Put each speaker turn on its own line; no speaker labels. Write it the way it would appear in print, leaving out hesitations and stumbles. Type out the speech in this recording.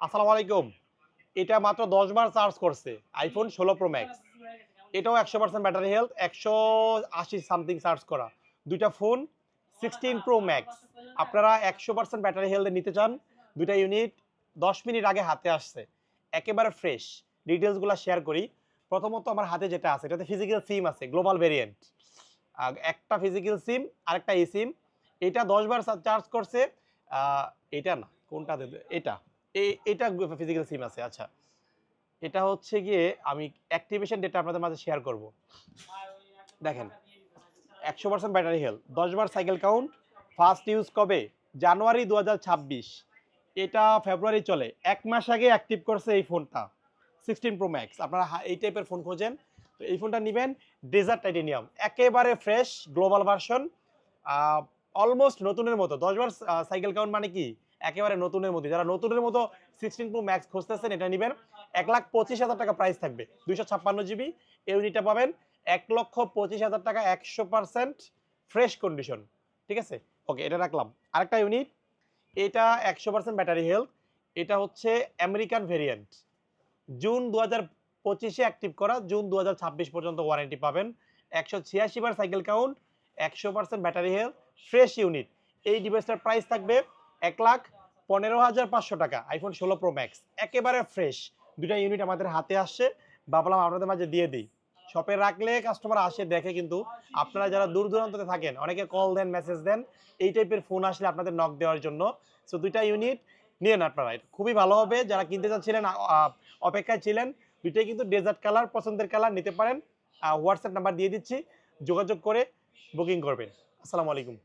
আসসালামু আলাইকুম। এটা মাত্র ১০ বার চার্জ করছে। iPhone 16 Pro Max। এটাও 100% ব্যাটারি হেলথ, 180 সামথিং চার্জ করা। ২ টা ফোন 16 Pro Max। আপনারা 100% ব্যাটারি হেলথ নিতে চান, ২ টা ইউনিট ১০ মিনিট আগে হাতে আসছে। একেবারে ফ্রেশ। ডিটেইলস গুলা শেয়ার করি। প্রথমত আমার হাতে যেটা আছে এটাতে ফিজিক্যাল সিম আছে, গ্লোবাল ভেরিয়েন্ট। একটা ফিজিক্যাল সিম, আরেকটা eSIM। এটা ১০ বার চার্জ করছে। আ এটা না, কোনটা দেবে? এটা। এটা ফিজিক্যাল সিম আছে। আচ্ছা। এটা হচ্ছে গিয়ে আমি অ্যাক্টিভেশন ডেটা আপনাদের মাঝে শেয়ার করব। দেখেন 100% ব্যাটারি হেলথ, ১০ বার সাইকেল কাউন্ট, ফার্স্ট ইউজ কবে? জানুয়ারি ২০২৬। এটা ফেব্রুয়ারি চলে। ১ মাস আগে অ্যাক্টিভ করছে এই ফোনটা। 16 Pro Max। আপনারা এই টাইপের ফোন খোঁজেন, তো এই ফোনটা নিবেন। ডেজার্ট টাইটেনিয়াম, একেবারে ফ্রেশ গ্লোবাল ভার্সন। আ অলমোস্ট নতুনের মতো। ১০ বার সাইকেল কাউন্ট মানে কি? একেবারে নতুনের মতো। যারা নতুনের মতো 16 Pro Max খুঁজতেছেন এটা নিবেন। ৳১,২৫,০০০ প্রাইস থাকবে। ২৫৬ জিবি এই ইউনিটটা পাবেন। ৳১,২৫,০০০ 100% ফ্রেশ কন্ডিশন। ঠিক আছে? ওকে, এটা রাখলাম। আরেকটা ইউনিট, এটা 100% ব্যাটারি হেলথ। এটা হচ্ছে আমেরিকান ভেরিয়েন্ট। জুন ২০২৫ এ অ্যাক্টিভ করা, জুন ২০২৬ পর্যন্ত ওয়ারেন্টি পাবেন। ১৮৬ বার cycle count, ১০০% battery health, fresh unit. এই ডিভাইসটার প্রাইস থাকবে ৳১,১৫,৫০০। iPhone 16 Pro Max একেবারে ফ্রেশ। ২ টা ইউনিট আমাদের হাতে আসছে। ভাবলাম আপনাদের মাঝে দিয়ে দিই। শপে রাখলে কাস্টমার আসে দেখে কিন্তু। আপনারা যারা দূর দূরান্তে থাকেন, অনেকে কল দেন, মেসেজ দেন। এই টাইপের ফোন আসলে আপনাদের নক দেওয়ার জন্য। সো ২ টা ইউনিট নিয়েন আপনারা। এটা খুবই ভালো হবে। যারা কিনতে চাচ্ছিলেন অপেক্ষায় ছিলেন, ২ টাই কিন্তু ডেজার্ট কালার, পছন্দের কালার নিতে পারেন। WhatsApp নাম্বার দিয়ে দিচ্ছি। যোগাযোগ করে বুকিং করবেন। আসসালামু আলাইকুম।